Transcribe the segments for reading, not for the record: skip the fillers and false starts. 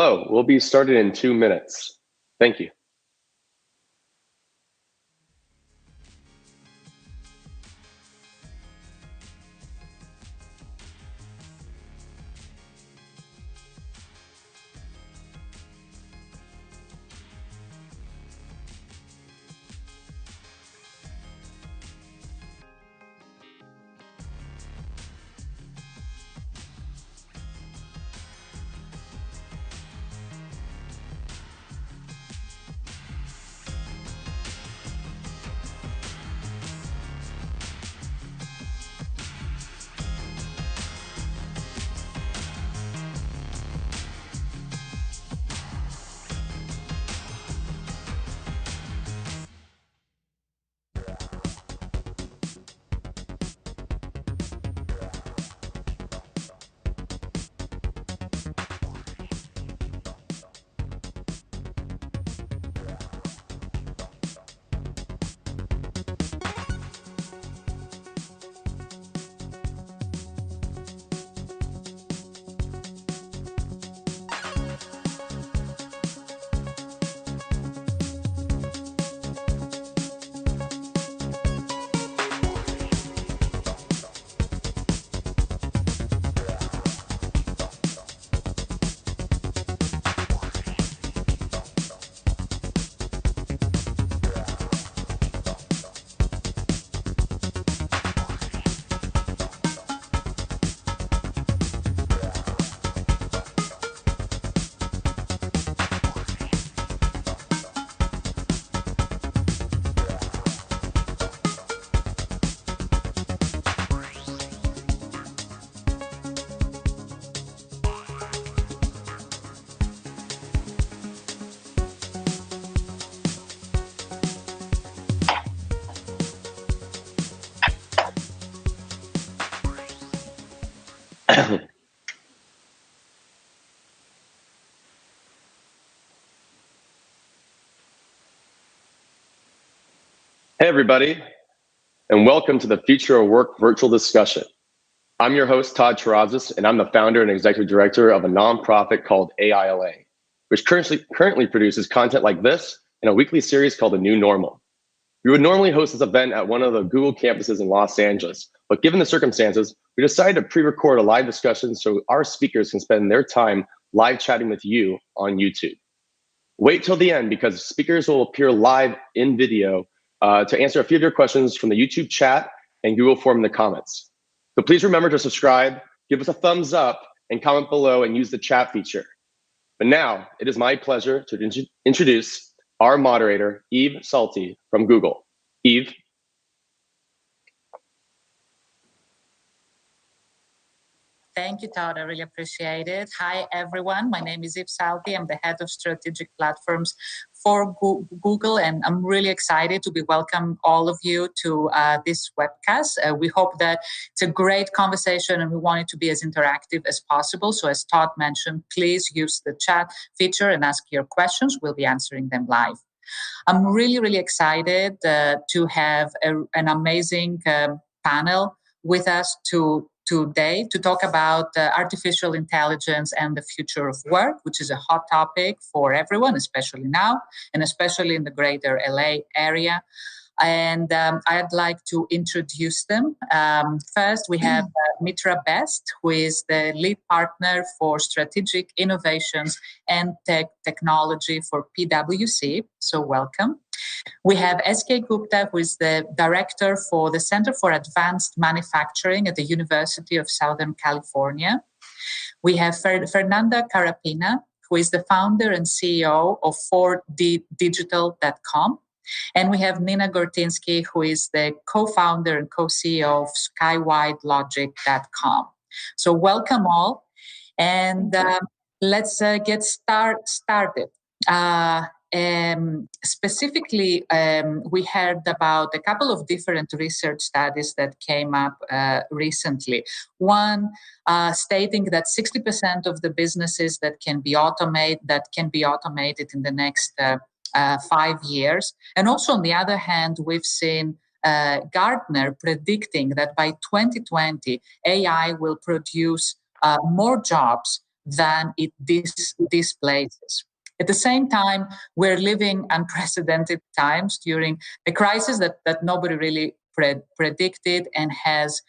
Hello, we'll be started in 2 minutes. Thank you. Hey everybody, and welcome to the Future of Work virtual discussion. I'm your host, Todd Terrazas, and I'm the founder and executive director of a nonprofit called AILA, which currently produces content like this in a weekly series called The New Normal. We would normally host this event at one of the Google campuses in Los Angeles, but given the circumstances, we decided to pre-record a live discussion so our speakers can spend their time live chatting with you on YouTube. Wait till the end because speakers will appear live in video to answer a few of your questions from the YouTube chat and Google form in the comments. So please remember to subscribe, give us a thumbs up, and comment below and use the chat feature. But now, it is my pleasure to introduce our moderator, Psalti from Google. Eve. Thank you, Todd. I really appreciate it. Hi, everyone. My name is Psalti. I'm the head of strategic platforms for Google, and I'm really excited to be welcome all of you to this webcast. We hope that it's a great conversation, and we want it to be as interactive as possible. So as Todd mentioned, please use the chat feature and ask your questions. We'll be answering them live. I'm really excited to have an amazing panel with us today to talk about artificial intelligence and the future of work, which is a hot topic for everyone, especially now, and especially in the greater LA area. And I'd like to introduce them. First, we have Mitra, who is the lead partner for strategic innovations and technology for PwC. So welcome. We have Gupta, who is the director for the Center for Advanced Manufacturing at the University of Southern California. We have Fernanda Carapinha, who is the founder and CEO of 4ddigital.com. And we have Gortinski, who is the co-founder and co-CEO of Skywidelogic.com. So welcome all, and let's get started. Specifically, we heard about a couple of different research studies that came up recently. One stating that 60% of the businesses that can be automated in the next 5 years. And also, on the other hand, we've seen Gartner predicting that by 2020, AI will produce more jobs than it displaces. At the same time, we're living unprecedented times during a crisis that nobody really predicted and has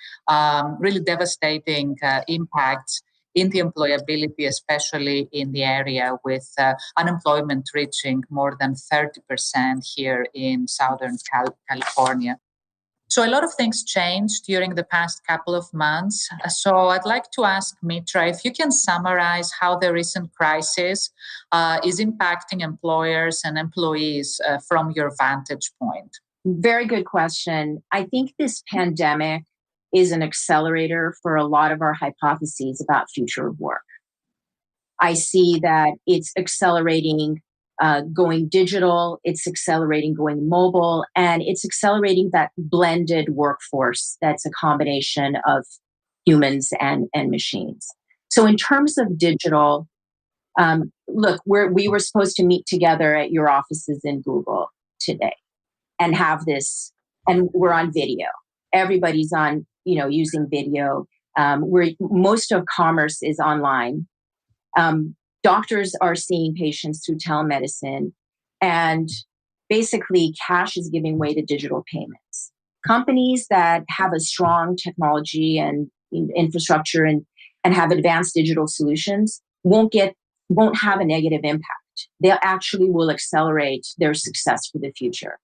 really devastating impacts in the employability, especially in the area with unemployment reaching more than 30% here in Southern California. So a lot of things changed during the past couple of months. So I'd like to ask Mitra if you can summarize how the recent crisis is impacting employers and employees from your vantage point. Very good question. I think this pandemic is an accelerator for a lot of our hypotheses about future of work. I see that it's accelerating going digital, it's accelerating going mobile, and it's accelerating that blended workforce that's a combination of humans and machines. So in terms of digital, look, we were supposed to meet together at your offices in Google today and have this, and we're on video. Everybody's on, using video. Most of commerce is online. Doctors are seeing patients through telemedicine, and basically cash is giving way to digital payments. Companies that have a strong technology and infrastructure and have advanced digital solutions won't have a negative impact. They actually will accelerate their success for the future.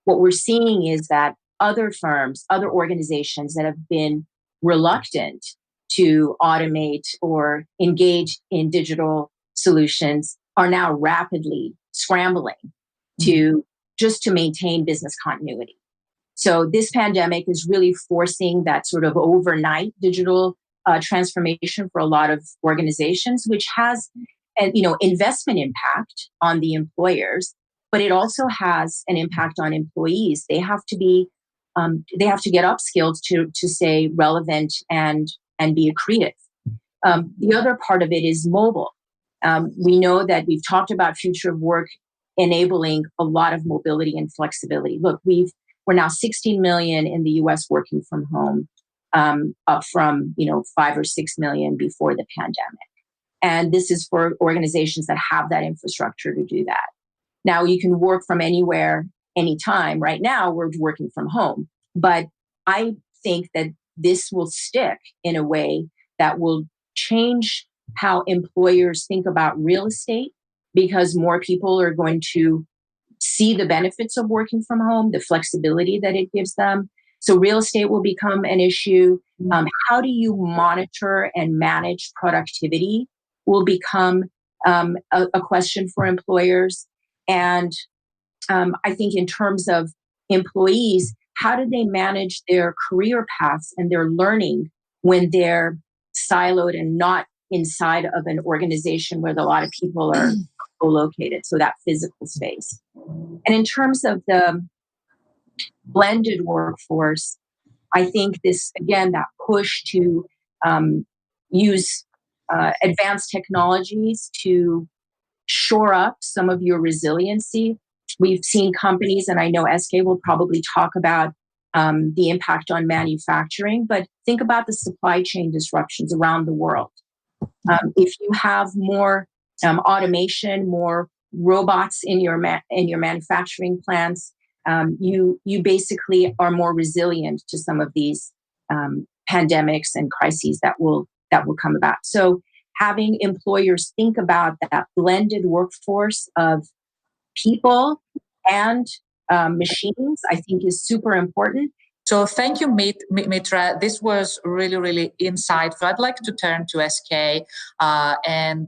What we're seeing is that other firms, other organizations that have been reluctant to automate or engage in digital solutions are now rapidly scrambling to maintain business continuity. So this pandemic is really forcing that sort of overnight digital transformation for a lot of organizations, which has investment impact on the employers, but it also has an impact on employees. They have to get upskilled to stay relevant and be accretive. The other part of it is mobile. We know that we've talked about future of work enabling a lot of mobility and flexibility. Look, we're now 16 million in the US working from home, up from 5 or 6 million before the pandemic. And this is for organizations that have that infrastructure to do that. Now you can work from anywhere, anytime. Right now we're working from home, but I think that this will stick in a way that will change how employers think about real estate, because more people are going to see the benefits of working from home, the flexibility that it gives them. So real estate will become an issue. How do you monitor and manage productivity will become a question for employers. And I think in terms of employees, how do they manage their career paths and their learning when they're siloed and not inside of an organization where a lot of people are located, so that physical space. And in terms of the blended workforce, I think this, again, that push to use advanced technologies to shore up some of your resiliency. We've seen companies, and I know SK will probably talk about the impact on manufacturing, but think about the supply chain disruptions around the world. If you have more automation, more robots in your manufacturing plants, you basically are more resilient to some of these pandemics and crises that will come about. So having employers think about that blended workforce of people and machines, I think, is super important. So thank you, Mitra. This was really, really insightful. I'd like to turn to SK and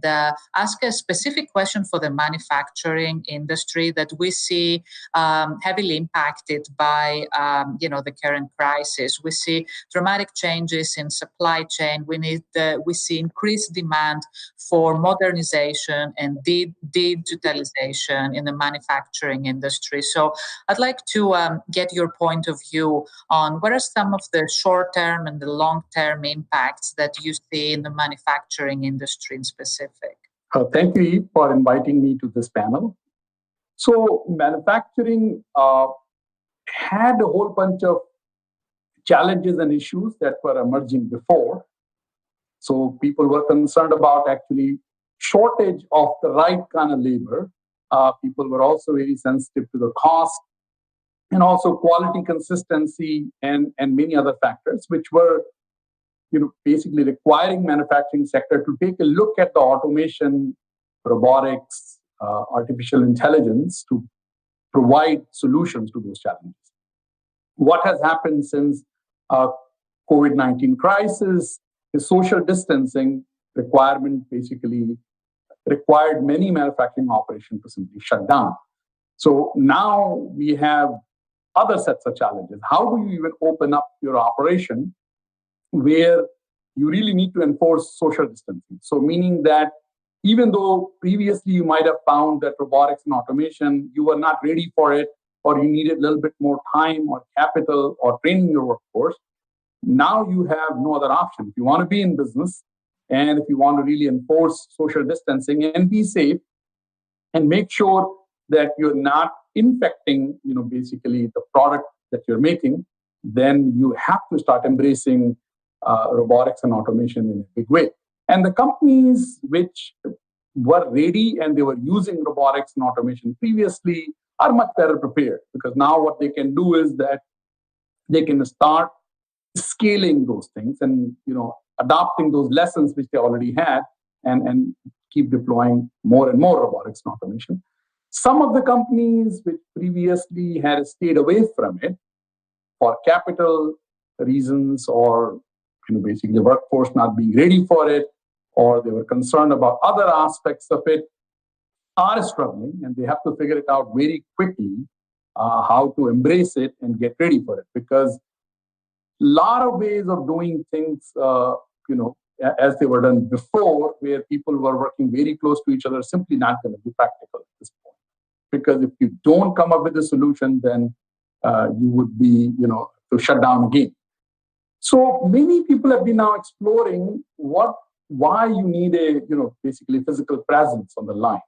ask a specific question for the manufacturing industry that we see heavily impacted by, the current crisis. We see dramatic changes in supply chain. We see increased demand for modernization and digitalization in the manufacturing industry. So I'd like to get your point of view on what are some of the short-term and the long-term impacts that you see in the manufacturing industry in specific. Thank you, Eve, for inviting me to this panel. So manufacturing had a whole bunch of challenges and issues that were emerging before. So people were concerned about actually shortage of the right kind of labor. People were also very sensitive to the cost and also quality consistency and many other factors, which were basically requiring manufacturing sector to take a look at the automation, robotics, artificial intelligence to provide solutions to those challenges. What has happened since COVID-19 crisis is social distancing requirement basically required many manufacturing operations to simply shut down. So now we have other sets of challenges. How do you even open up your operation where you really need to enforce social distancing? So meaning that even though previously you might have found that robotics and automation, you were not ready for it, or you needed a little bit more time or capital or training your workforce, now you have no other option. If you want to be in business and if you want to really enforce social distancing and be safe and make sure that you're not infecting, basically the product that you're making, then you have to start embracing robotics and automation in a big way. And the companies which were ready and they were using robotics and automation previously are much better prepared, because now what they can do is that they can start scaling those things and adopting those lessons which they already had and keep deploying more and more robotics and automation. Some of the companies which previously had stayed away from it for capital reasons or basically the workforce not being ready for it, or they were concerned about other aspects of it, are struggling, and they have to figure it out very quickly how to embrace it and get ready for it. Because a lot of ways of doing things, as they were done before, where people were working very close to each other, simply not going to be practical at this point. Because if you don't come up with a solution, then you would be, to shut down again. So many people have been now exploring why you need a, basically physical presence on the line.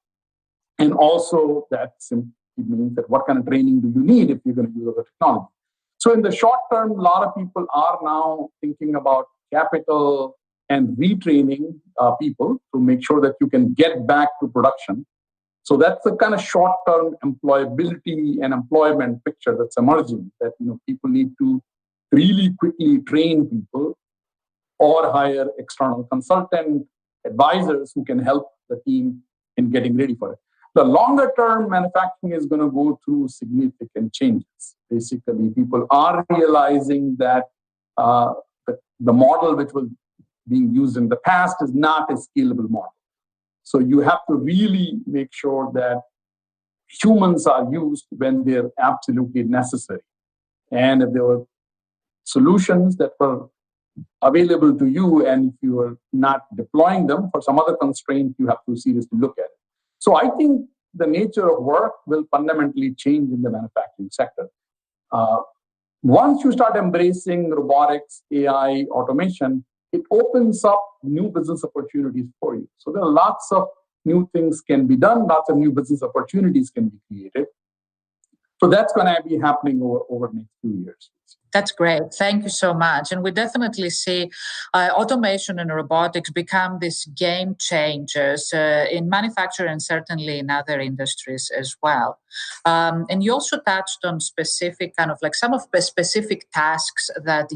And also that simply means that what kind of training do you need if you're going to use other technology? So in the short term, a lot of people are now thinking about capital and retraining people to make sure that you can get back to production. So that's the kind of short-term employability and employment picture that's emerging, that people need to really quickly train people or hire external consultant advisors who can help the team in getting ready for it. The longer term, manufacturing is going to go through significant changes. Basically, people are realizing that the model which was being used in the past is not a scalable model. So you have to really make sure that humans are used when they're absolutely necessary. And if there were solutions that were available to you, and if you are not deploying them for some other constraint, you have to seriously look at it. So I think the nature of work will fundamentally change in the manufacturing sector. Once you start embracing robotics, AI, automation, it opens up new business opportunities for you. So there are lots of new things can be done, lots of new business opportunities can be created. So that's going to be happening over the next few years. That's great. Thank you so much. And we definitely see automation and robotics become these game changers in manufacturing and certainly in other industries as well. And you also touched on specific some of the specific tasks that,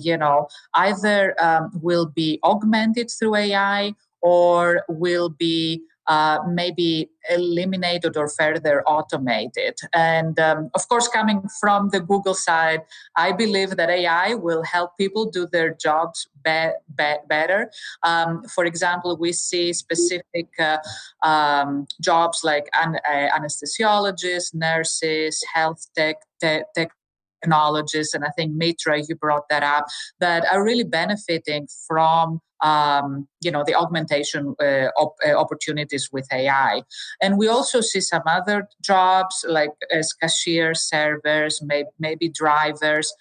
either will be augmented through AI or will be maybe eliminated or further automated. And of course, coming from the Google side, I believe that AI will help people do their jobs better. For example, we see specific jobs like anesthesiologists, nurses, health technologists, and I think Mitra, you brought that up, that are really benefiting from the augmentation opportunities with AI. And we also see some other jobs like as cashiers, servers, maybe drivers.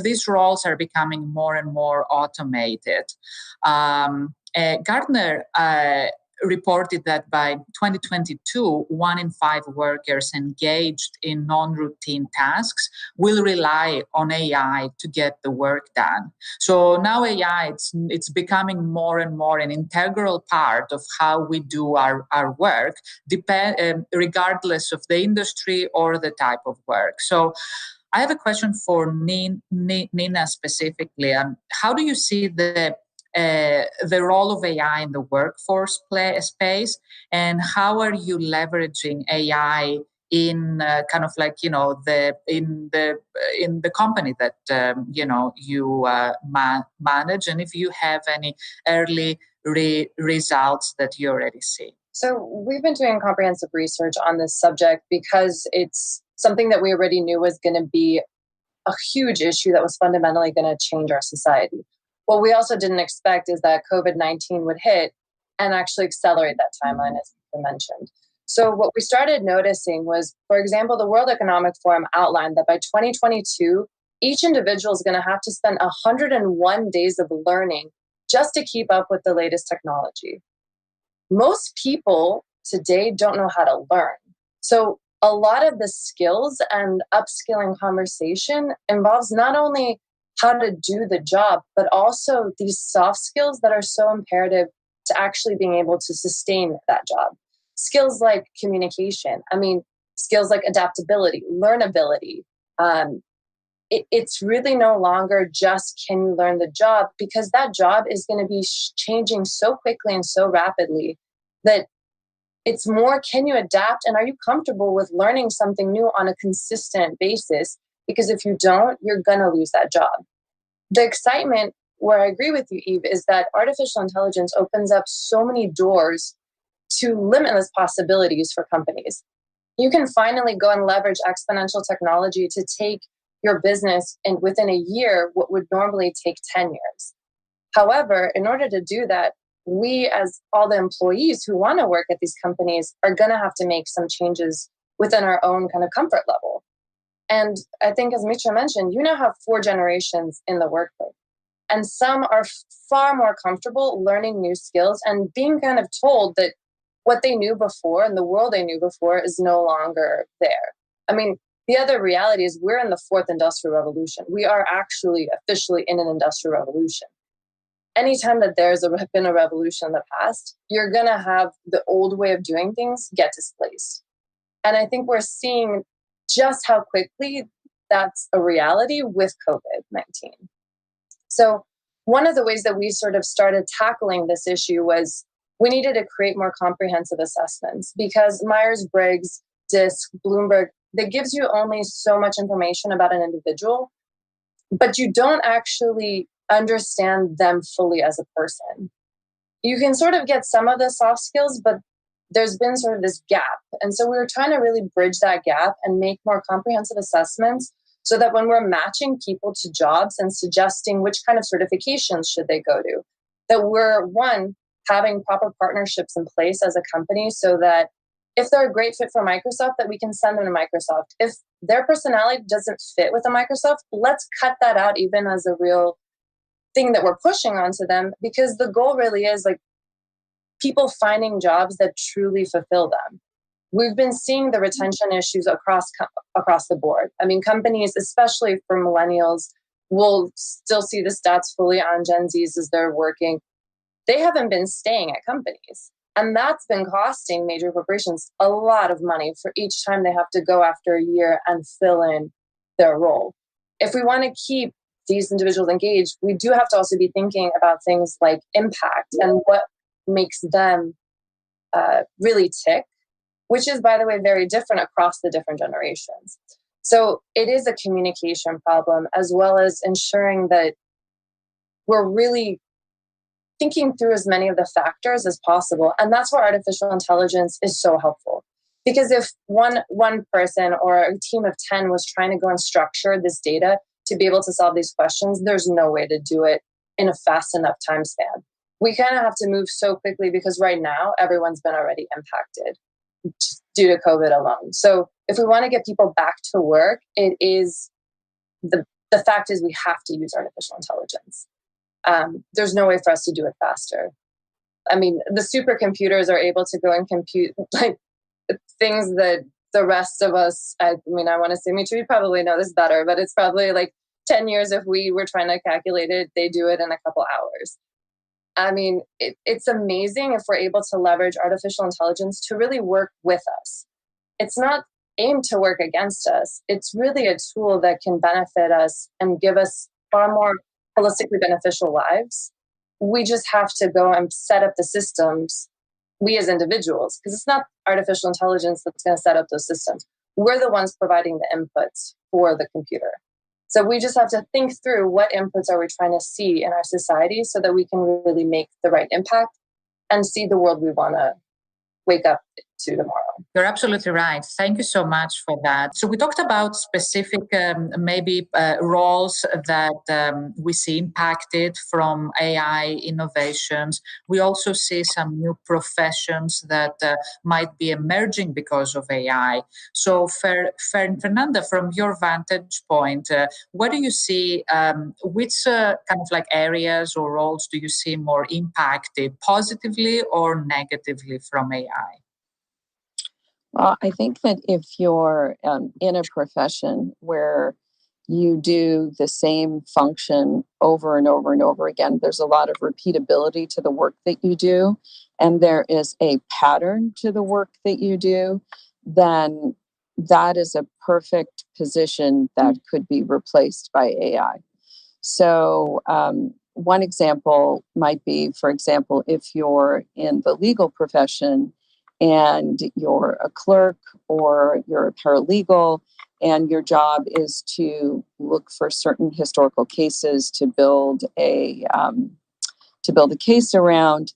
These roles are becoming more and more automated. Gardner, reported that by 2022, 1 in 5 workers engaged in non-routine tasks will rely on AI to get the work done. So now AI, it's becoming more and more an integral part of how we do our work, regardless of the industry or the type of work. So I have a question for Nina specifically. How do you see the role of AI in the workforce space, and how are you leveraging AI in kind of like in the company that you manage, and if you have any early results that you already see? So we've been doing comprehensive research on this subject because it's something that we already knew was going to be a huge issue that was fundamentally going to change our society. What we also didn't expect is that COVID-19 would hit and actually accelerate that timeline, as you mentioned. So what we started noticing was, for example, the World Economic Forum outlined that by 2022, each individual is going to have to spend 101 days of learning just to keep up with the latest technology. Most people today don't know how to learn. So a lot of the skills and upskilling conversation involves not only how to do the job, but also these soft skills that are so imperative to actually being able to sustain that job. Skills like communication, skills like adaptability, learnability. It's really no longer just can you learn the job, because that job is going to be changing so quickly and so rapidly that it's more, can you adapt and are you comfortable with learning something new on a consistent basis? Because if you don't, you're going to lose that job. The excitement, where I agree with you, Eve, is that artificial intelligence opens up so many doors to limitless possibilities for companies. You can finally go and leverage exponential technology to take your business and within a year what would normally take 10 years. However, in order to do that, we as all the employees who want to work at these companies are going to have to make some changes within our own kind of comfort level. And I think, as Mitra mentioned, you now have 4 generations in the workplace. And some are far more comfortable learning new skills and being kind of told that what they knew before and the world they knew before is no longer there. The other reality is we're in the 4th industrial revolution. We are actually officially in an industrial revolution. Anytime that there's been a revolution in the past, you're going to have the old way of doing things get displaced. And I think we're seeing just how quickly that's a reality with COVID-19. So one of the ways that we sort of started tackling this issue was we needed to create more comprehensive assessments, because Myers-Briggs, DISC, Bloomberg, that gives you only so much information about an individual, but you don't actually understand them fully as a person. You can sort of get some of the soft skills, but there's been sort of this gap. And so we were trying to really bridge that gap and make more comprehensive assessments so that when we're matching people to jobs and suggesting which kind of certifications should they go to, that we're, one, having proper partnerships in place as a company so that if they're a great fit for Microsoft, that we can send them to Microsoft. If their personality doesn't fit with a Microsoft, let's cut that out even as a real thing that we're pushing onto them, because the goal really is like people finding jobs that truly fulfill them. We've been seeing the retention issues across the board. Companies, especially for millennials, will still see the stats fully on Gen Zs as they're working. They haven't been staying at companies. And that's been costing major corporations a lot of money for each time they have to go after a year and fill in their role. If we want to keep these individuals engaged, we do have to also be thinking about things like impact and what makes them really tick, which is, by the way, very different across the different generations. So it is a communication problem, as well as ensuring that we're really thinking through as many of the factors as possible. And that's where artificial intelligence is so helpful. Because if one person or a team of 10 was trying to go and structure this data to be able to solve these questions, there's no way to do it in a fast enough time span. We kind of have to move so quickly because right now everyone's been already impacted due to COVID alone. So if we want to get people back to work, it is the fact is we have to use artificial intelligence. There's no way for us to do it faster. I mean, the supercomputers are able to go and compute like things that the rest of us, I mean, I want to say, Mitra, you probably know this better, but it's probably like 10 years if we were trying to calculate it, they do it in a couple hours. I mean, it's amazing if we're able to leverage artificial intelligence to really work with us. It's not aimed to work against us. It's really a tool that can benefit us and give us far more holistically beneficial lives. We just have to go and set up the systems, we as individuals, because it's not artificial intelligence that's going to set up those systems. We're the ones providing the inputs for the computer. So we just have to think through what inputs are we trying to see in our society so that we can really make the right impact and see the world we want to wake up to tomorrow. You're absolutely right. Thank you so much for that. So we talked about specific roles that we see impacted from AI innovations. We also see some new professions that might be emerging because of AI. So Fernanda, from your vantage point, what do you see, which kind of like areas or roles do you see more impacted positively or negatively from AI? Well, I think that if you're in a profession where you do the same function over and over and over again, there's a lot of repeatability to the work that you do, and there is a pattern to the work that you do, then that is a perfect position that could be replaced by AI. So one example might be, for example, if you're in the legal profession, and you're a clerk or you're a paralegal, and your job is to look for certain historical cases to build a case around.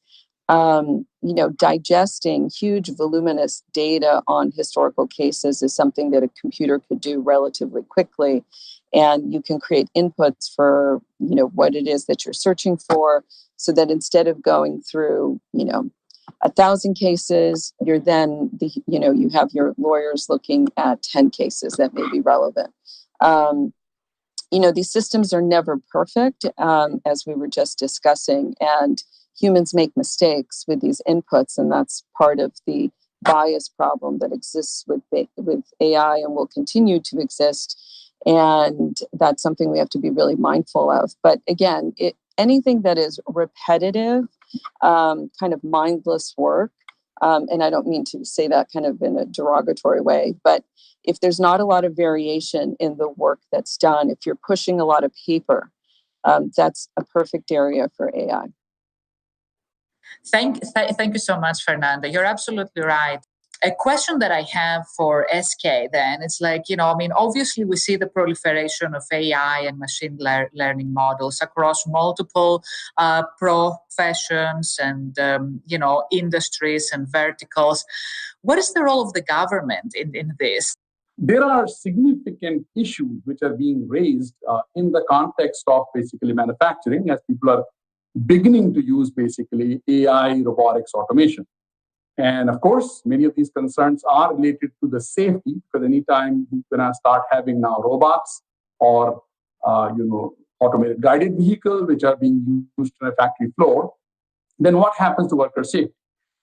Digesting huge voluminous data on historical cases is something that a computer could do relatively quickly, and you can create inputs for what it is that you're searching for, so that instead of going through 1,000 cases, you're then you have your lawyers looking at 10 cases that may be relevant. These systems are never perfect, as we were just discussing, and humans make mistakes with these inputs, and that's part of the bias problem that exists with AI and will continue to exist. And that's something we have to be really mindful of. But again, anything that is repetitive, kind of mindless work, and I don't mean to say that kind of in a derogatory way, but if there's not a lot of variation in the work that's done, if you're pushing a lot of paper, that's a perfect area for AI. Thank you so much, Fernanda. You're absolutely right. A question that I have for SK then, it's like, obviously we see the proliferation of AI and machine learning models across multiple professions and, industries and verticals. What is the role of the government in this? There are significant issues which are being raised in the context of basically manufacturing, as people are beginning to use basically AI, robotics, automation. And of course, many of these concerns are related to the safety, because anytime you're going to start having now robots or, automated guided vehicles, which are being used on a factory floor, then what happens to worker safety?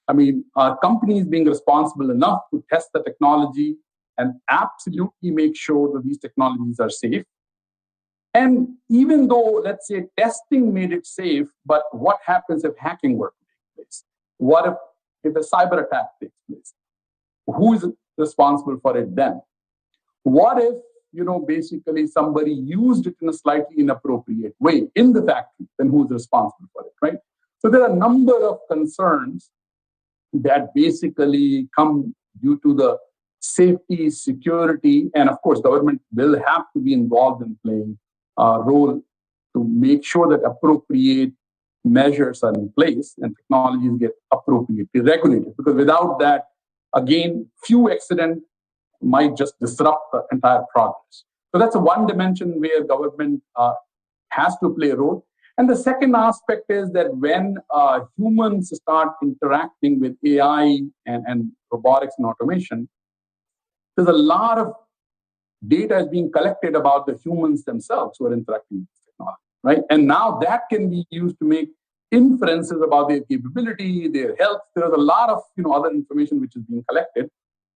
I mean, are companies being responsible enough to test the technology and absolutely make sure that these technologies are safe? And even though, let's say, testing made it safe, but what happens if hacking were to take place? What if a cyber attack takes place? Who is responsible for it then? What if, basically somebody used it in a slightly inappropriate way in the factory? Then who's responsible for it, right? So there are a number of concerns that basically come due to the safety, security, and of course, government will have to be involved in playing a role to make sure that appropriate measures are in place and technologies get appropriately regulated. Because without that, again, few accidents might just disrupt the entire progress. So that's a one dimension where government has to play a role. And the second aspect is that when humans start interacting with AI and robotics and automation, there's a lot of data is being collected about the humans themselves who are interacting with technology, right? And now that can be used to make inferences about their capability, their health. There's a lot of other information which is being collected,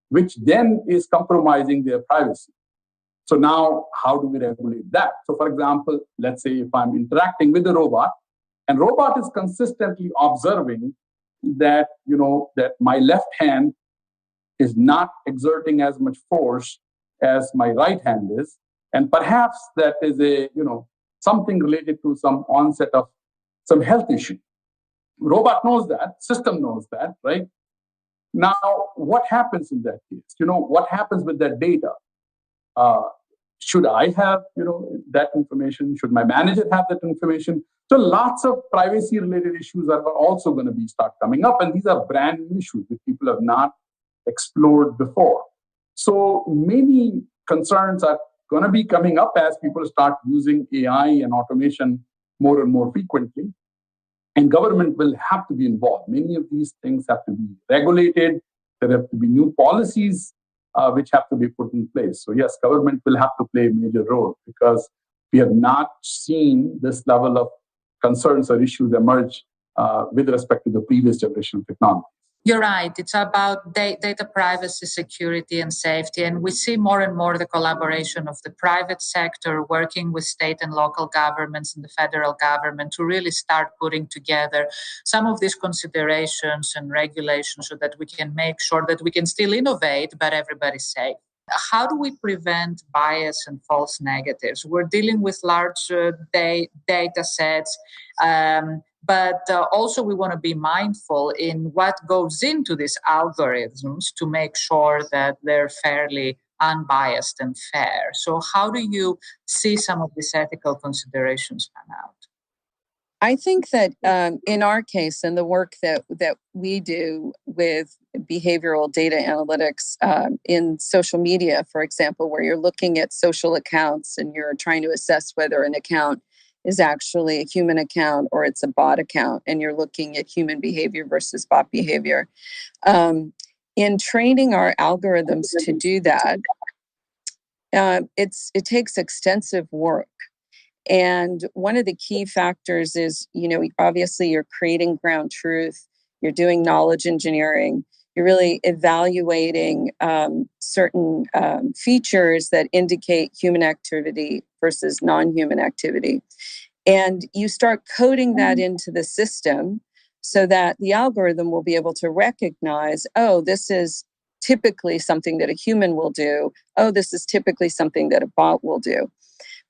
which then is compromising their privacy. So now, how do we regulate that? So, for example, let's say if I'm interacting with a robot, and robot is consistently observing that that my left hand is not exerting as much force as my right hand is, and perhaps that is a something related to some onset of some health issue. Robot knows that, system knows that, right? Now, what happens in that case? What happens with that data? Should I have that information? Should my manager have that information? So lots of privacy related issues are also going to start coming up, and these are brand new issues that people have not explored before. So many concerns are going to be coming up as people start using AI and automation more and more frequently. And government will have to be involved. Many of these things have to be regulated. There have to be new policies which have to be put in place. So yes, government will have to play a major role because we have not seen this level of concerns or issues emerge with respect to the previous generation of technology. You're right. It's about data privacy, security, and safety. And we see more and more the collaboration of the private sector working with state and local governments and the federal government to really start putting together some of these considerations and regulations so that we can make sure that we can still innovate, but everybody's safe. How do we prevent bias and false negatives? We're dealing with large data sets. But also we want to be mindful in what goes into these algorithms to make sure that they're fairly unbiased and fair. So how do you see some of these ethical considerations pan out? I think that in our case, and the work that we do with behavioral data analytics in social media, for example, where you're looking at social accounts and you're trying to assess whether an account is actually a human account or it's a bot account, and you're looking at human behavior versus bot behavior. In training our algorithms to do that, it takes extensive work. And one of the key factors is, obviously you're creating ground truth, you're doing knowledge engineering, you're really evaluating certain features that indicate human activity versus non-human activity. And you start coding that into the system so that the algorithm will be able to recognize, oh, this is typically something that a human will do. Oh, this is typically something that a bot will do.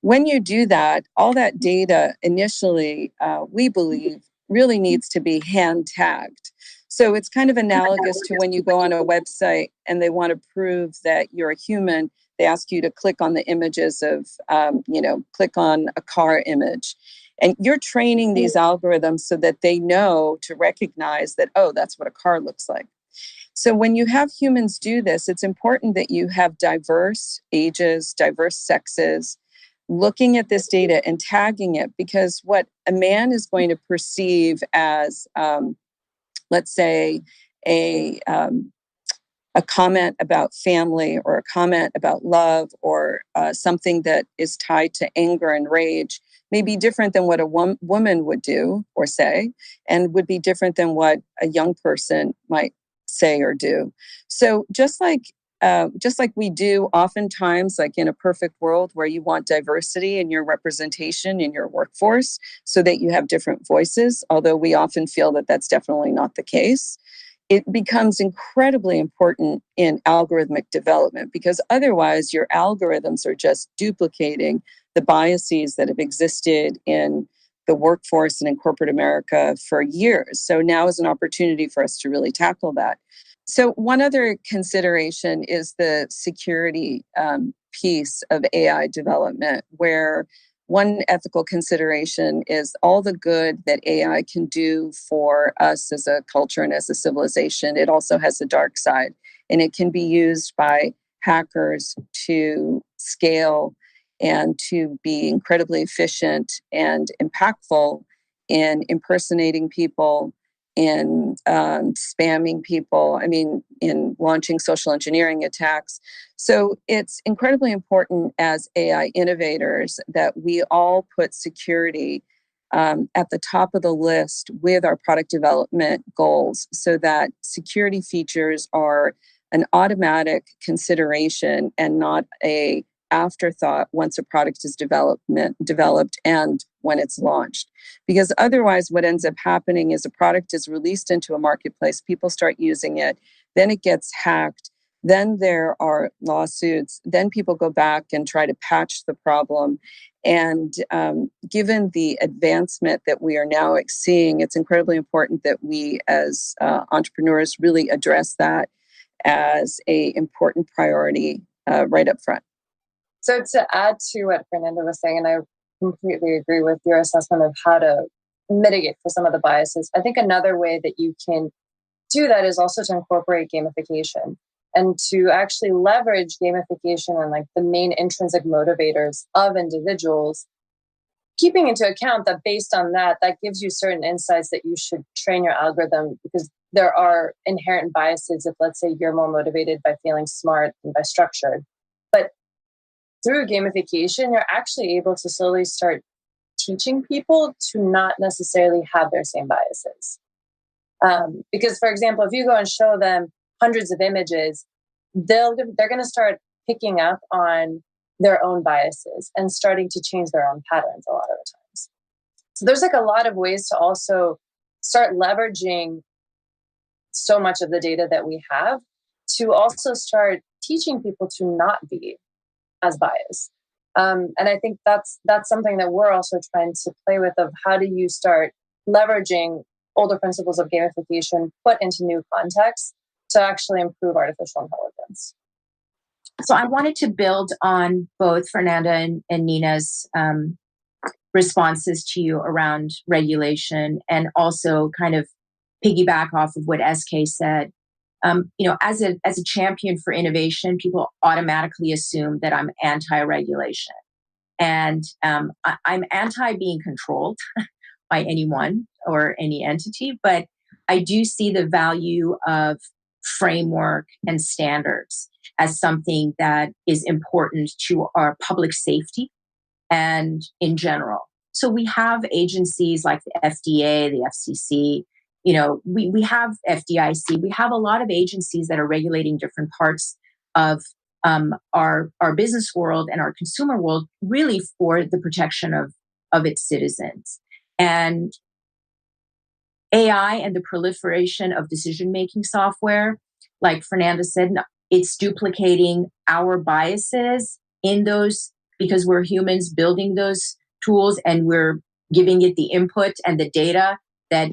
When you do that, all that data initially, we believe, really needs to be hand tagged. So it's kind of analogous to when you go on a website and they want to prove that you're a human. They ask you to click on the images of, click on a car image. And you're training these algorithms so that they know to recognize that, oh, that's what a car looks like. So when you have humans do this, it's important that you have diverse ages, diverse sexes, looking at this data and tagging it, because what a man is going to perceive as, let's say, a comment about family or a comment about love or something that is tied to anger and rage may be different than what a woman would do or say, and would be different than what a young person might say or do. So just like we do oftentimes, like in a perfect world where you want diversity in your representation in your workforce so that you have different voices, although we often feel that that's definitely not the case, it becomes incredibly important in algorithmic development, because otherwise your algorithms are just duplicating the biases that have existed in the workforce and in corporate America for years. So now is an opportunity for us to really tackle that. So one other consideration is the security piece of AI development, where one ethical consideration is all the good that AI can do for us as a culture and as a civilization. It also has a dark side, and it can be used by hackers to scale and to be incredibly efficient and impactful in impersonating people, in spamming people, in launching social engineering attacks. So it's incredibly important as AI innovators that we all put security at the top of the list with our product development goals so that security features are an automatic consideration and not a afterthought once a product is developed and when it's launched. Because otherwise what ends up happening is a product is released into a marketplace, people start using it, then it gets hacked, then there are lawsuits, then people go back and try to patch the problem. And given the advancement that we are now seeing, it's incredibly important that we as entrepreneurs really address that as an important priority right up front. So to add to what Fernanda was saying, and I completely agree with your assessment of how to mitigate for some of the biases, I think another way that you can do that is also to incorporate gamification and to actually leverage gamification and like the main intrinsic motivators of individuals, keeping into account that based on that gives you certain insights that you should train your algorithm, because there are inherent biases if, let's say, you're more motivated by feeling smart than by structured. But through gamification, you're actually able to slowly start teaching people to not necessarily have their same biases. Because, for example, if you go and show them hundreds of images, they're going to start picking up on their own biases and starting to change their own patterns a lot of the times. So there's like a lot of ways to also start leveraging so much of the data that we have to also start teaching people to not be as biased. And I think that's something that we're also trying to play with, of how do you start leveraging older principles of gamification put into new contexts to actually improve artificial intelligence. So I wanted to build on both Fernanda and Nina's responses to you around regulation, and also kind of piggyback off of what SK said. As a champion for innovation, people automatically assume that I'm anti-regulation. And I'm anti being controlled by anyone or any entity, but I do see the value of framework and standards as something that is important to our public safety and in general. So we have agencies like the FDA, the FCC, we have FDIC, we have a lot of agencies that are regulating different parts of our business world and our consumer world, really for the protection of its citizens. And AI and the proliferation of decision-making software, like Fernanda said, it's duplicating our biases in those, because we're humans building those tools and we're giving it the input and the data that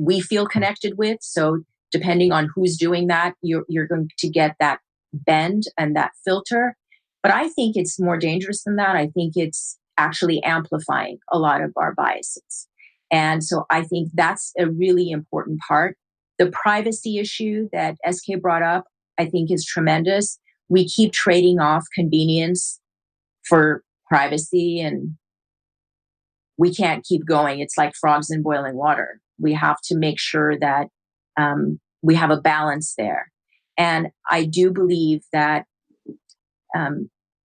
we feel connected with. So depending on who's doing that, you're going to get that bend and that filter. But I think it's more dangerous than that. I think it's actually amplifying a lot of our biases. And so I think that's a really important part. The privacy issue that SK brought up, I think, is tremendous. We keep trading off convenience for privacy, and we can't keep going. It's like frogs in boiling water. We have to make sure that we have a balance there. And I do believe that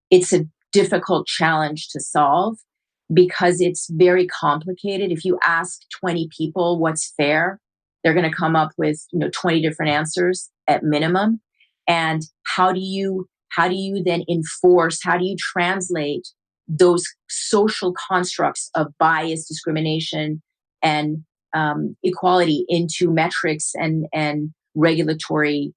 it's a difficult challenge to solve because it's very complicated. If you ask 20 people what's fair, they're going to come up with 20 different answers at minimum. And how do you then enforce, how do you translate those social constructs of bias, discrimination, and equality into metrics and regulatory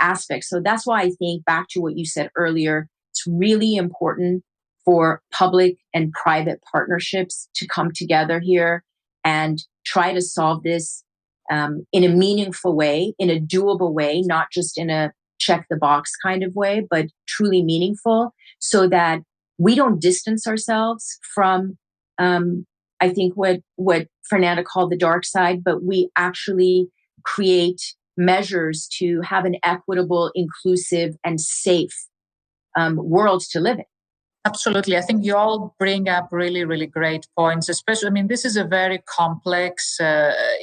aspects? So that's why I think, back to what you said earlier, it's really important for public and private partnerships to come together here and try to solve this in a meaningful way, in a doable way, not just in a check the box kind of way, but truly meaningful, so that we don't distance ourselves from, I think, what Fernanda called the dark side, but we actually create measures to have an equitable, inclusive, and safe world to live in. Absolutely. I think you all bring up really, really great points, especially, this is a very complex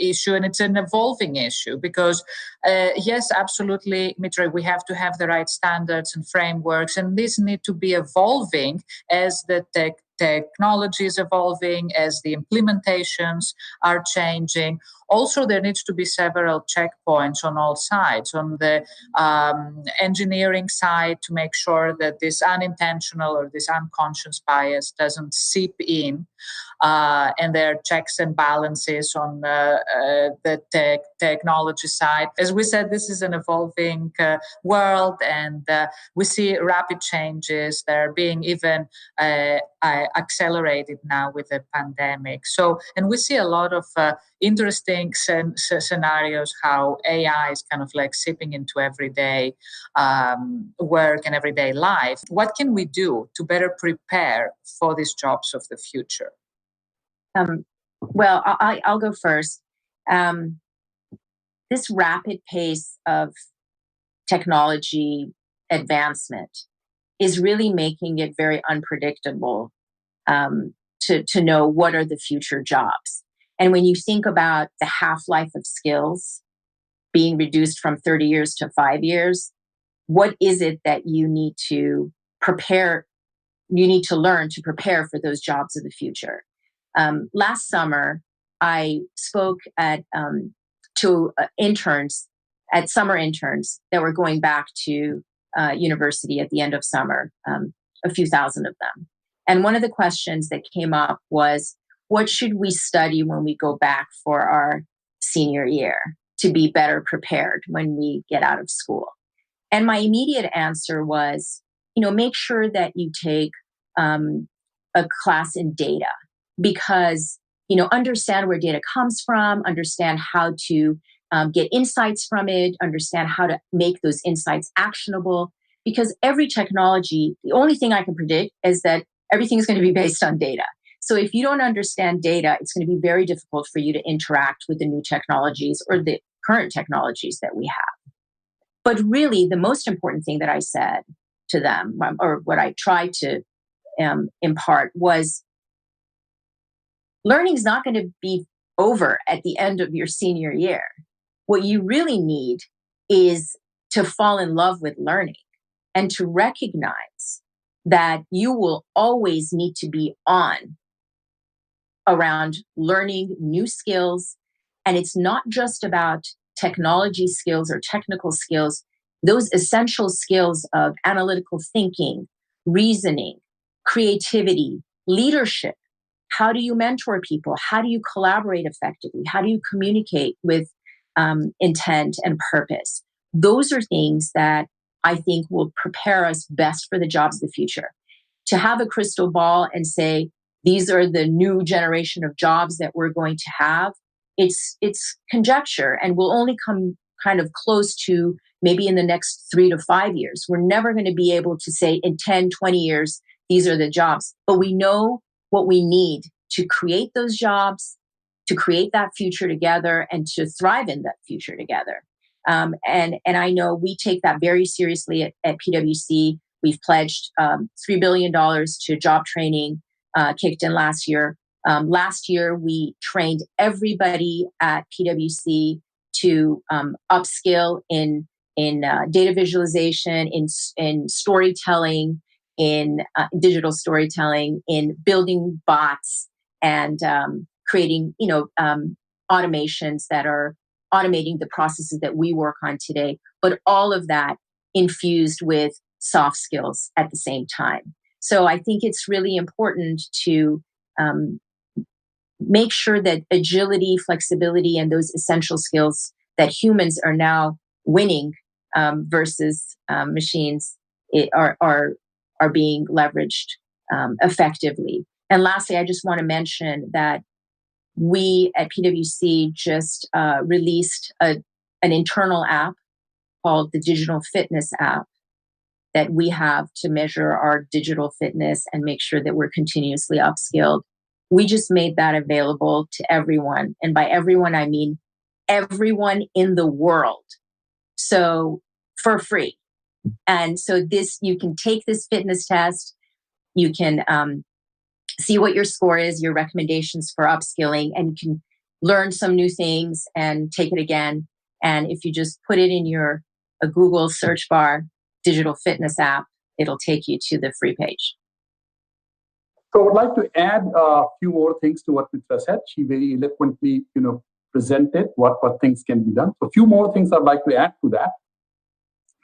issue, and it's an evolving issue because, yes, absolutely, Mitra, we have to have the right standards and frameworks, and these need to be evolving as the tech technology is evolving, as the implementations are changing. Also, there needs to be several checkpoints on all sides. On the engineering side, to make sure that this unintentional or this unconscious bias doesn't seep in. And there are checks and balances on the technology side. As we said, this is an evolving world, and we see rapid changes. They're being even accelerated now with the pandemic. So, and we see a lot of interesting scenarios how AI is kind of like seeping into everyday work and everyday life. What can we do to better prepare for these jobs of the future? Well, I'll go first. This rapid pace of technology advancement is really making it very unpredictable to know what are the future jobs. And when you think about the half-life of skills being reduced from 30 years to 5 years, what is it that you need to prepare, you need to learn to prepare for those jobs of the future? Last summer, I spoke to interns, at summer interns that were going back to university at the end of summer, a few thousand of them. And one of the questions that came up was, what should we study when we go back for our senior year to be better prepared when we get out of school? And my immediate answer was, make sure that you take a class in data, because, understand where data comes from, understand how to get insights from it, understand how to make those insights actionable. Because every technology, the only thing I can predict is that everything is going to be based on data. So if you don't understand data, it's going to be very difficult for you to interact with the new technologies or the current technologies that we have. But really, the most important thing that I said to them, or what I tried to impart, was learning is not going to be over at the end of your senior year. What you really need is to fall in love with learning and to recognize that you will always need to be on around learning new skills. And it's not just about technology skills or technical skills, those essential skills of analytical thinking, reasoning, creativity, leadership. How do you mentor people? How do you collaborate effectively? How do you communicate with intent and purpose? Those are things that I think will prepare us best for the jobs of the future. To have a crystal ball and say, these are the new generation of jobs that we're going to have, it's conjecture, and we'll only come kind of close to maybe in the next 3 to 5 years. We're never going to be able to say in 10, 20 years, these are the jobs. But we know what we need to create those jobs, to create that future together, and to thrive in that future together. And I know we take that very seriously at PwC. We've pledged $3 billion to job training, kicked in last year. Last year, we trained everybody at PwC to upskill in data visualization, in storytelling, in digital storytelling, in building bots, and creating automations that are automating the processes that we work on today. But all of that infused with soft skills at the same time. So I think it's really important to make sure that agility, flexibility, and those essential skills that humans are now winning versus machines are being leveraged effectively. And lastly, I just want to mention that we at PwC just released an internal app called the Digital Fitness app that we have to measure our digital fitness and make sure that we're continuously upskilled. We just made that available to everyone. And by everyone, I mean everyone in the world. So for free. And so you can take this fitness test. You can see what your score is, your recommendations for upskilling, and you can learn some new things and take it again. And if you just put it in a Google search bar, digital fitness app, it'll take you to the free page. So I would like to add a few more things to what Mitra said. She very eloquently, presented what things can be done. So a few more things I'd like to add to that.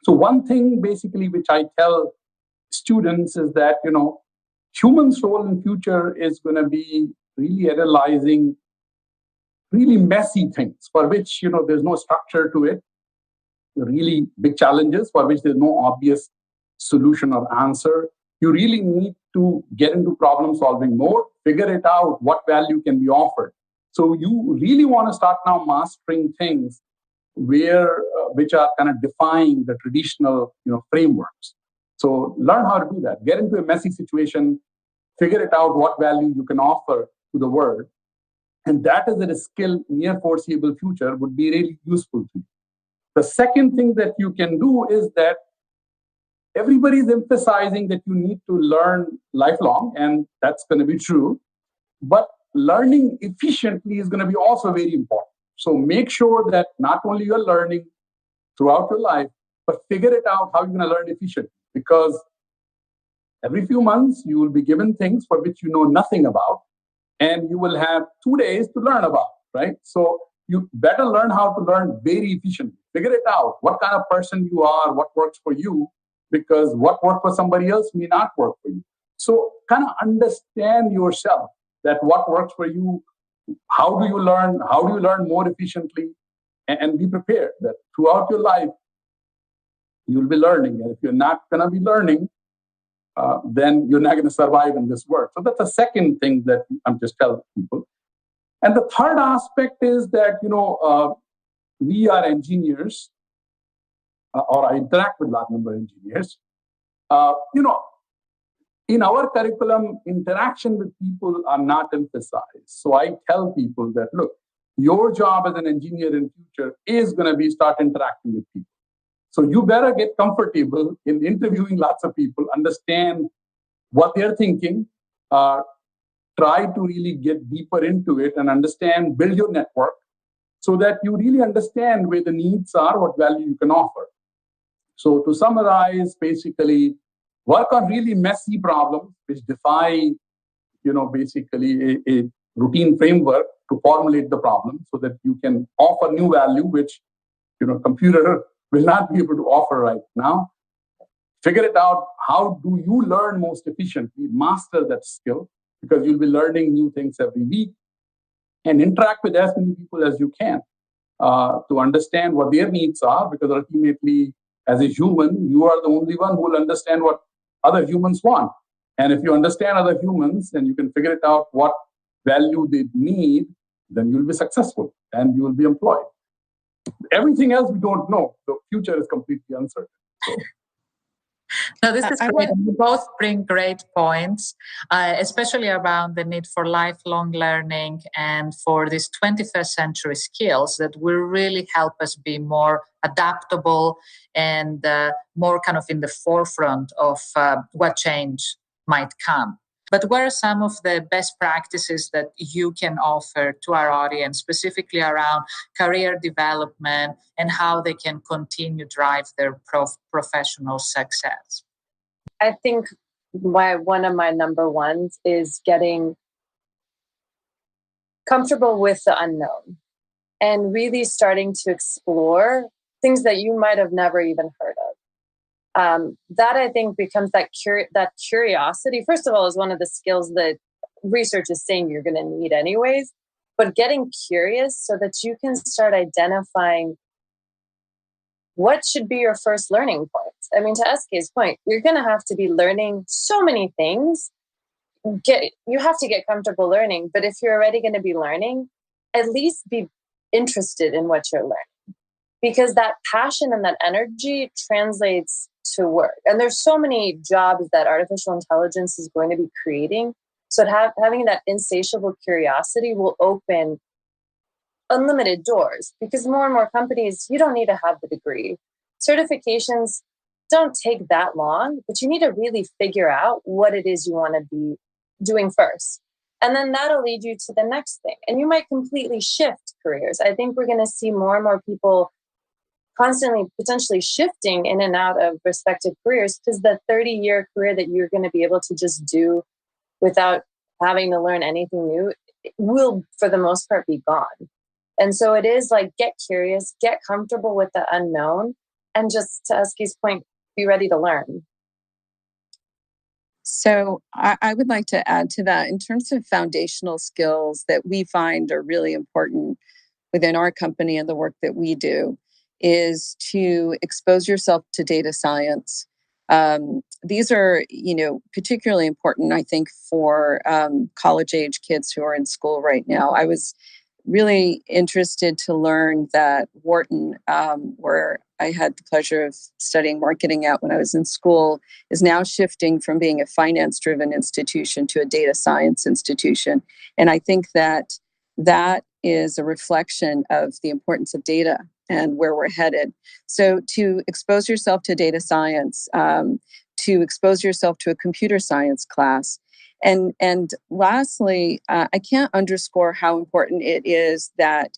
So one thing basically which I tell students is that, humans' role in future is going to be really analyzing really messy things for which, there's no structure to it. Really big challenges for which there's no obvious solution or answer. You really need to get into problem solving mode, figure it out, what value can be offered. So you really want to start now mastering things which are kind of defying the traditional, frameworks. So learn how to do that. Get into a messy situation, figure it out what value you can offer to the world. And that is a skill near foreseeable future would be really useful to you. The second thing that you can do is that everybody is emphasizing that you need to learn lifelong, and that's going to be true. But learning efficiently is going to be also very important. So make sure that not only you're learning throughout your life, but figure it out how you're going to learn efficiently. Because every few months, you will be given things for which you know nothing about, and you will have 2 days to learn about, right? So you better learn how to learn very efficiently. Figure it out, what kind of person you are, what works for you, because what worked for somebody else may not work for you. So kind of understand yourself, that what works for you, how do you learn more efficiently, and be prepared that throughout your life, you'll be learning. And if you're not going to be learning, then you're not going to survive in this world. So that's the second thing that I'm just telling people. And the third aspect is that, we are engineers, or I interact with a large number of engineers. In our curriculum, interaction with people are not emphasized. So I tell people that, look, your job as an engineer in future is going to be start interacting with people. So you better get comfortable in interviewing lots of people, understand what they're thinking, try to really get deeper into it and understand, build your network so that you really understand where the needs are, what value you can offer. So to summarize, basically, work on really messy problems which defy, basically a routine framework to formulate the problem so that you can offer new value, which, computer will not be able to offer right now. Figure it out. How do you learn most efficiently? Master that skill, because you'll be learning new things every week, and interact with as many people as you can to understand what their needs are, because ultimately, as a human, you are the only one who will understand what other humans want. And if you understand other humans and you can figure it out what value they need, then you'll be successful and you will be employed. Everything else we don't know. The future is completely uncertain. So. No, this is great. You both bring great points, especially around the need for lifelong learning and for these 21st century skills that will really help us be more adaptable and more kind of in the forefront of what change might come. But what are some of the best practices that you can offer to our audience, specifically around career development and how they can continue to drive their professional success? I think one of my number ones is getting comfortable with the unknown and really starting to explore things that you might have never even heard of. That I think becomes that curiosity. First of all, is one of the skills that research is saying you're going to need anyways, but getting curious so that you can start identifying what should be your first learning points. I mean, to SK's point, you're going to have to be learning so many things. You have to get comfortable learning, but if you're already going to be learning, at least be interested in what you're learning, because that passion and that energy translates to work. And there's so many jobs that artificial intelligence is going to be creating. So having that insatiable curiosity will open unlimited doors, because more and more companies, you don't need to have the degree. Certifications don't take that long, but you need to really figure out what it is you want to be doing first. And then that'll lead you to the next thing. And you might completely shift careers. I think we're going to see more and more people constantly potentially shifting in and out of respective careers, because the 30-year career that you're going to be able to just do without having to learn anything new will, for the most part, be gone. And so it is like, get curious, get comfortable with the unknown, and just, to Eski's point, be ready to learn. So I would like to add to that in terms of foundational skills that we find are really important within our company and the work that we do is to expose yourself to data science. These are, particularly important, I think, for college-age kids who are in school right now. I was really interested to learn that Wharton, where I had the pleasure of studying marketing at when I was in school, is now shifting from being a finance-driven institution to a data science institution. And I think that that is a reflection of the importance of data and where we're headed. So to expose yourself to data science, to expose yourself to a computer science class. And lastly, I can't underscore how important it is that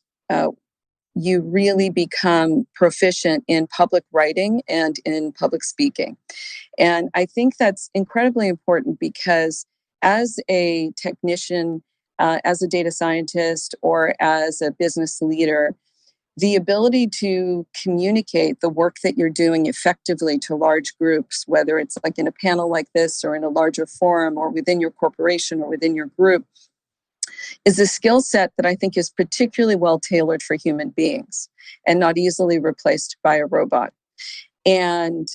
you really become proficient in public writing and in public speaking. And I think that's incredibly important because as a technician, as a data scientist, or as a business leader, the ability to communicate the work that you're doing effectively to large groups, whether it's like in a panel like this or in a larger forum or within your corporation or within your group, is a skill set that I think is particularly well tailored for human beings and not easily replaced by a robot. And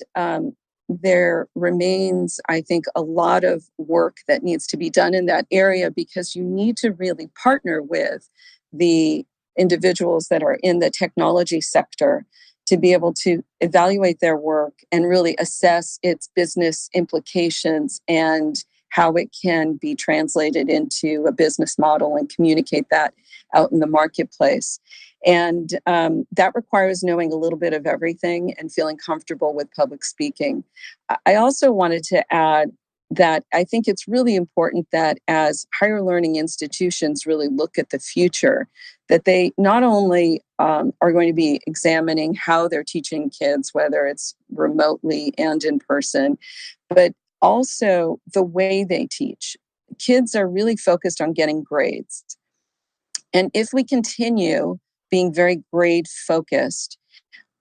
there remains, I think, a lot of work that needs to be done in that area because you need to really partner with the individuals that are in the technology sector to be able to evaluate their work and really assess its business implications and how it can be translated into a business model and communicate that out in the marketplace. And that requires knowing a little bit of everything and feeling comfortable with public speaking. I also wanted to add that I think it's really important that as higher learning institutions really look at the future, that they not only are going to be examining how they're teaching kids, whether it's remotely and in person, but also the way they teach. Kids are really focused on getting grades. And if we continue being very grade focused,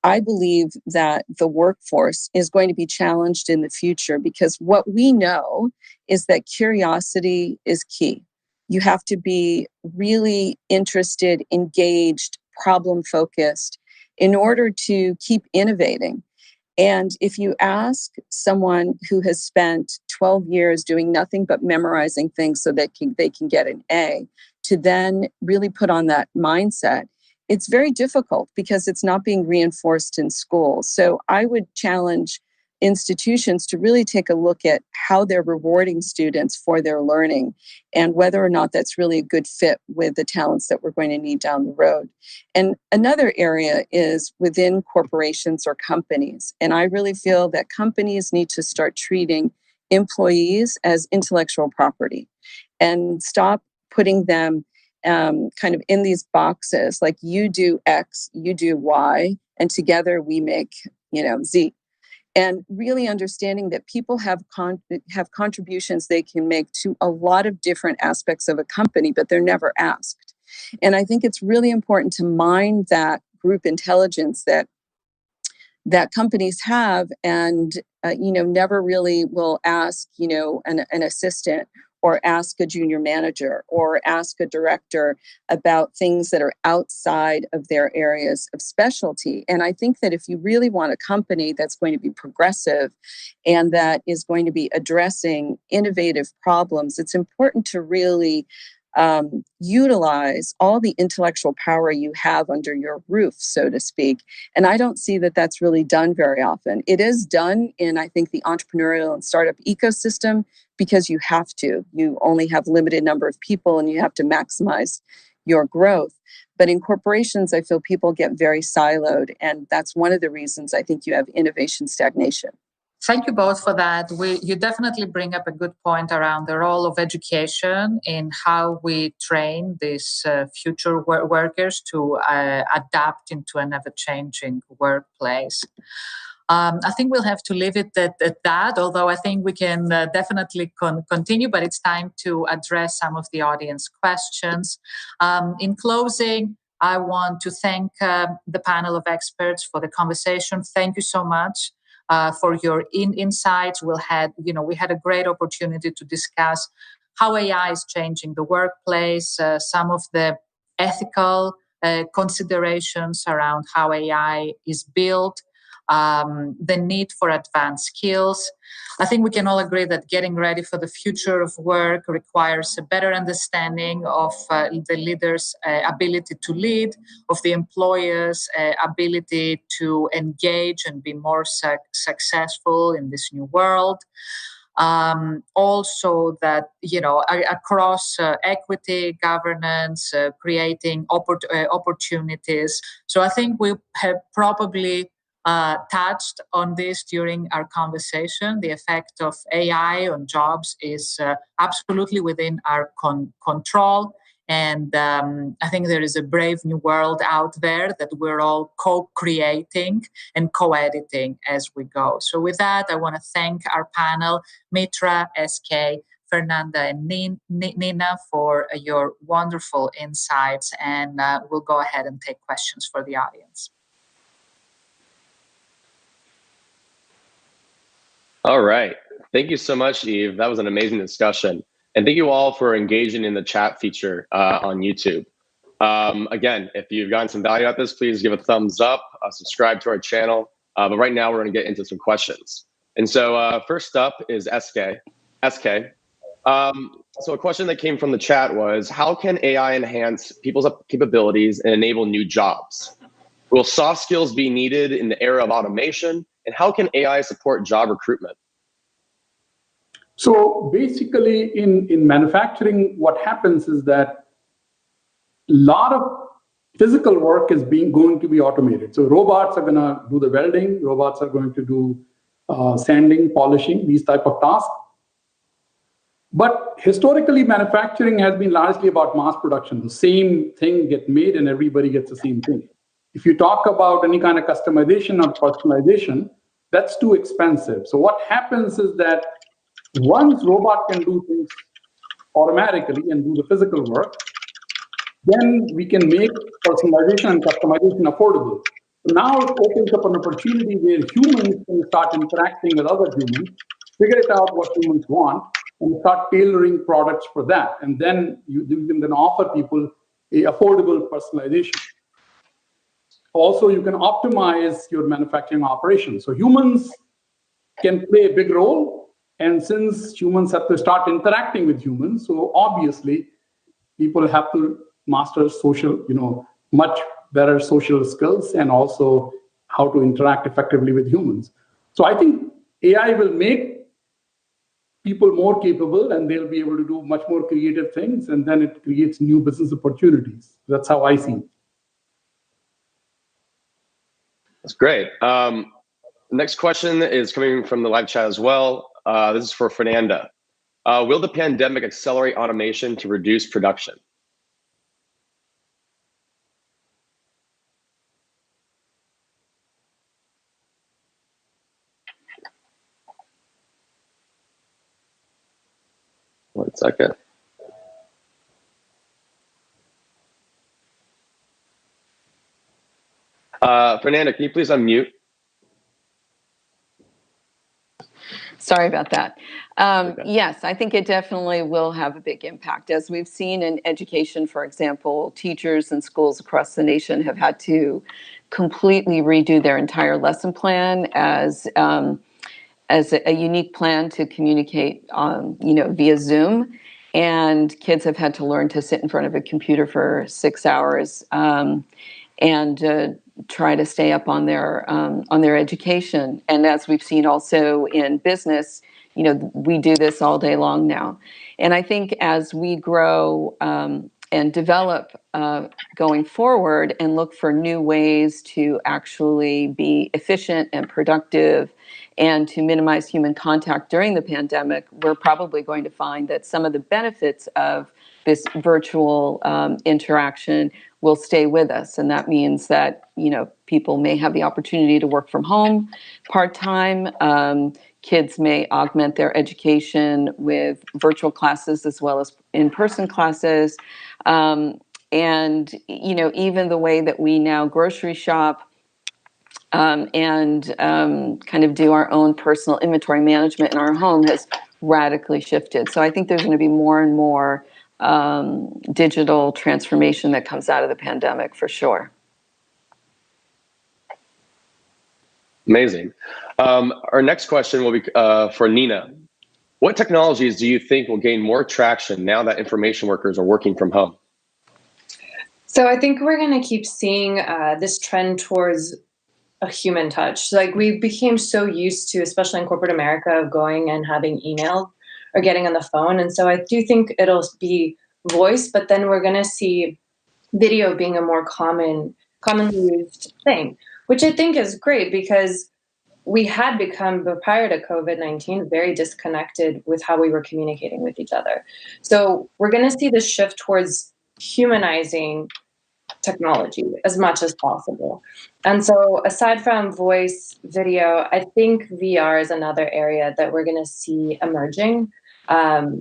I believe that the workforce is going to be challenged in the future because what we know is that curiosity is key. You have to be really interested, engaged, problem focused in order to keep innovating. And if you ask someone who has spent 12 years doing nothing but memorizing things so that they can get an A, to then really put on that mindset, it's very difficult because it's not being reinforced in school. So I would challenge institutions to really take a look at how they're rewarding students for their learning and whether or not that's really a good fit with the talents that we're going to need down the road. And another area is within corporations or companies. And I really feel that companies need to start treating employees as intellectual property and stop putting them kind of in these boxes, like you do X, you do Y, and together we make, Z. And really understanding that people have contributions they can make to a lot of different aspects of a company, but they're never asked. And I think it's really important to mine that group intelligence that companies have and, never really will ask, an assistant or ask a junior manager or ask a director about things that are outside of their areas of specialty. And I think that if you really want a company that's going to be progressive and that is going to be addressing innovative problems, it's important to really utilize all the intellectual power you have under your roof, so to speak. And I don't see that that's really done very often. It is done in, I think, the entrepreneurial and startup ecosystem because you have to. You only have limited number of people and you have to maximize your growth. But in corporations, I feel people get very siloed. And that's one of the reasons I think you have innovation stagnation. Thank you both for that. You definitely bring up a good point around the role of education in how we train these future workers to adapt into an ever-changing workplace. I think we'll have to leave it at that, although I think we can definitely continue, but it's time to address some of the audience questions. In closing, I want to thank the panel of experts for the conversation. Thank you so much for your insights. We had a great opportunity to discuss how AI is changing the workplace, some of the ethical considerations around how AI is built, the need for advanced skills. I think we can all agree that getting ready for the future of work requires a better understanding of the leader's ability to lead, of the employer's ability to engage and be more successful in this new world. Also that, across equity, governance, creating opportunities. So I think we have probably touched on this during our conversation. The effect of AI on jobs is absolutely within our control. And I think there is a brave new world out there that we're all co-creating and co-editing as we go. So with that, I want to thank our panel, Mitra, SK, Fernanda, and Nina for your wonderful insights. And we'll go ahead and take questions for the audience. All right. Thank you so much, Eve. That was an amazing discussion. And thank you all for engaging in the chat feature on YouTube. Again, if you've gotten some value out of this, please give a thumbs up, subscribe to our channel. But right now, we're going to get into some questions. And so first up is SK. So a question that came from the chat was, how can AI enhance people's capabilities and enable new jobs? Will soft skills be needed in the era of automation? And how can AI support job recruitment? So basically in manufacturing, what happens is that a lot of physical work is going to be automated. So robots are going to do the welding, robots are going to do sanding, polishing, these type of tasks. But historically, manufacturing has been largely about mass production. The same thing gets made and everybody gets the same thing. If you talk about any kind of customization or personalization, that's too expensive. So what happens is that once robot can do things automatically and do the physical work, then we can make personalization and customization affordable. So now it opens up an opportunity where humans can start interacting with other humans, figure it out what humans want, and start tailoring products for that. And then you can then offer people a affordable personalization. Also, you can optimize your manufacturing operations. So humans can play a big role. And since humans have to start interacting with humans, so obviously people have to master social, much better social skills and also how to interact effectively with humans. So I think AI will make people more capable and they'll be able to do much more creative things, and then it creates new business opportunities. That's how I see it. That's great. The next question is coming from the live chat as well. This is for Fernanda. Will the pandemic accelerate automation to reduce production? One second. Fernanda, can you please unmute? Sorry about that. Okay. Yes, I think it definitely will have a big impact. As we've seen in education, for example, teachers and schools across the nation have had to completely redo their entire lesson plan as a unique plan to communicate via Zoom. And kids have had to learn to sit in front of a computer for 6 hours and try to stay up on their education. And as we've seen also in business, we do this all day long now. And I think as we grow and develop going forward and look for new ways to actually be efficient and productive and to minimize human contact during the pandemic, we're probably going to find that some of the benefits of this virtual interaction will stay with us. And that means that, People may have the opportunity to work from home part-time. Kids may augment their education with virtual classes as well as in-person classes. And, even the way that we now grocery shop and kind of do our own personal inventory management in our home has radically shifted. So I think there's going to be more and more digital transformation that comes out of the pandemic for sure. Amazing. Our next question will be for Nina. What technologies do you think will gain more traction now that information workers are working from home? So I think we're going to keep seeing this trend towards a human touch. Like we became so used to, especially in corporate America, of going and having email or getting on the phone. And so I do think it'll be voice, but then we're going to see video being a more commonly used thing, which I think is great because we had become, prior to COVID-19, very disconnected with how we were communicating with each other. So we're going to see this shift towards humanizing technology as much as possible. And so aside from voice, video, I think VR is another area that we're going to see emerging. Prior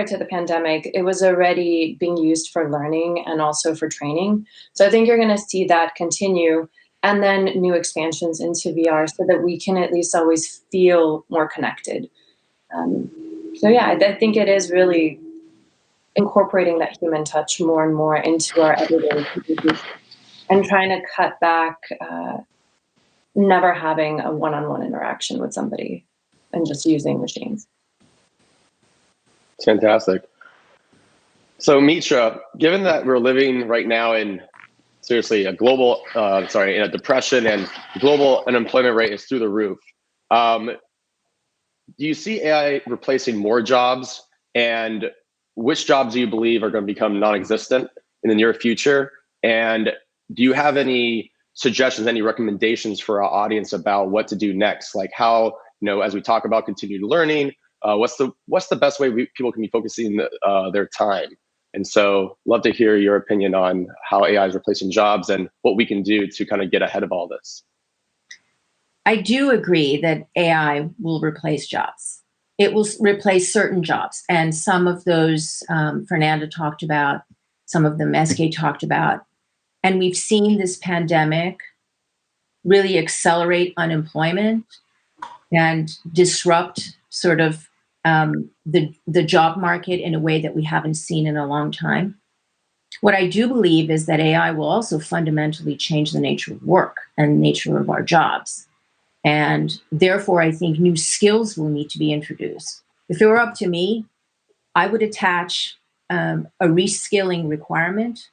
to the pandemic, it was already being used for learning and also for training. So I think you're going to see that continue, and then new expansions into VR so that we can at least always feel more connected. I think it is really incorporating that human touch more and more into our everyday activities and trying to cut back never having a one-on-one interaction with somebody and just using machines. Fantastic. So Mitra, given that we're living right now in seriously a global, in a depression and global unemployment rate is through the roof, do you see AI replacing more jobs, and which jobs do you believe are going to become non-existent in the near future? And do you have any suggestions, any recommendations for our audience about what to do next? Like how, as we talk about continued learning, what's the best way people can be focusing their time? And so love to hear your opinion on how AI is replacing jobs and what we can do to kind of get ahead of all this. I do agree that AI will replace jobs. It will replace certain jobs. And some of those Fernanda talked about, some of them SK talked about. And we've seen this pandemic really accelerate unemployment and disrupt sort of the job market in a way that we haven't seen in a long time. What I do believe is that AI will also fundamentally change the nature of work and the nature of our jobs. And therefore, I think new skills will need to be introduced. If it were up to me, I would attach a reskilling requirement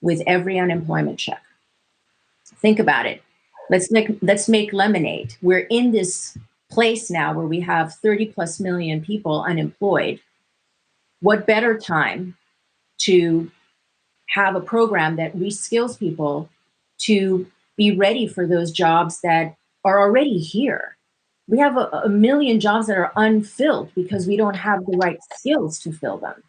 with every unemployment check. Think about it. Let's make lemonade. We're in this place now where we have 30+ million people unemployed. What better time to have a program that reskills people to be ready for those jobs that are already here? We have a million jobs that are unfilled because we don't have the right skills to fill them.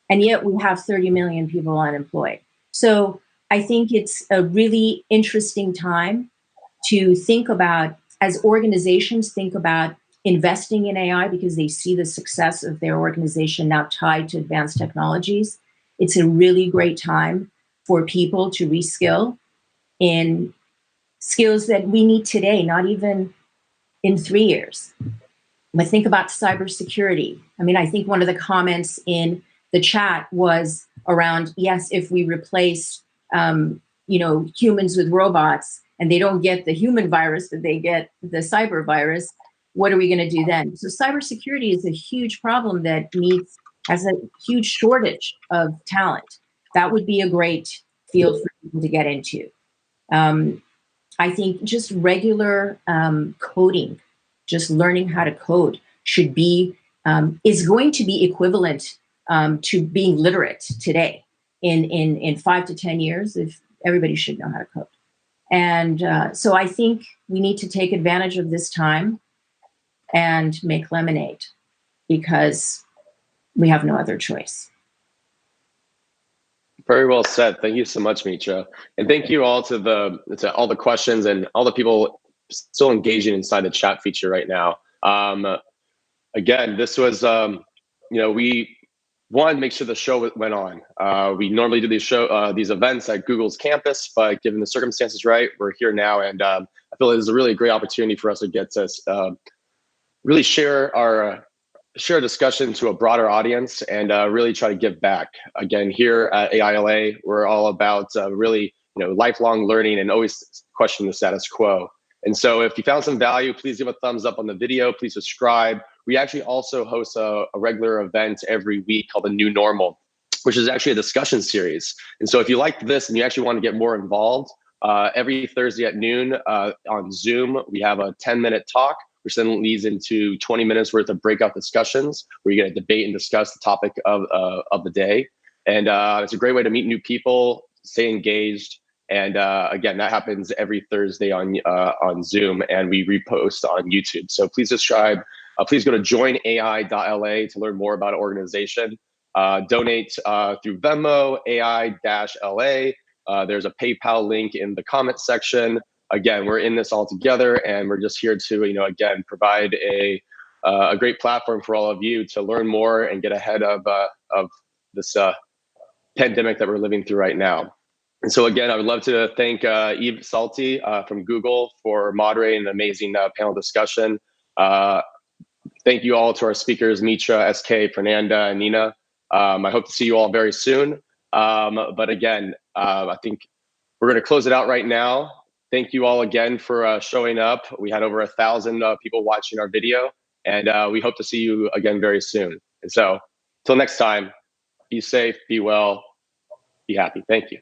And yet we have 30 million people unemployed. So I think it's a really interesting time to think about, as organizations think about investing in AI because they see the success of their organization now tied to advanced technologies. It's a really great time for people to reskill in skills that we need today, not even in 3 years. When I think about cybersecurity, I think one of the comments in the chat was around, yes, if we replace humans with robots and they don't get the human virus, but they get the cyber virus, what are we going to do then? So cybersecurity is a huge problem that has a huge shortage of talent. That would be a great field for people to get into. I think just regular coding, just learning how to code is going to be equivalent to being literate today. In 5 to 10 years, if everybody should know how to code. And so I think we need to take advantage of this time and make lemonade because we have no other choice. Very well said. Thank you so much, Mitra. And thank you all to all the questions and all the people still engaging inside the chat feature right now. Again, this was, we wanted to make sure the show went on. We normally do these events at Google's campus, but given the circumstances right, we're here now. And I feel like this is a really great opportunity for us to get to really share a discussion to a broader audience and really try to give back. Again, here at AILA, we're all about really lifelong learning and always question the status quo. And so if you found some value, please give a thumbs up on the video, please subscribe. We actually also host a regular event every week called The New Normal, which is actually a discussion series. And so if you liked this and you actually want to get more involved, every Thursday at noon on Zoom, we have a 10-minute talk, which then leads into 20 minutes worth of breakout discussions where you're going to debate and discuss the topic of the day. And it's a great way to meet new people, stay engaged. And again, that happens every Thursday on Zoom, and we repost on YouTube. So please subscribe. Please go to joinai.la to learn more about our organization. Donate through Venmo, AI-LA. There's a PayPal link in the comment section. Again, we're in this all together, and we're just here to, again, provide a great platform for all of you to learn more and get ahead of this pandemic that we're living through right now. And so again, I would love to thank Psalti from Google for moderating an amazing panel discussion. Thank you all to our speakers, Mitra, SK, Fernanda, and Nina. I hope to see you all very soon. But again, I think we're going to close it out right now. Thank you all again for showing up. We had over 1,000 people watching our video, and we hope to see you again very soon. And so, till next time, be safe, be well, be happy. Thank you.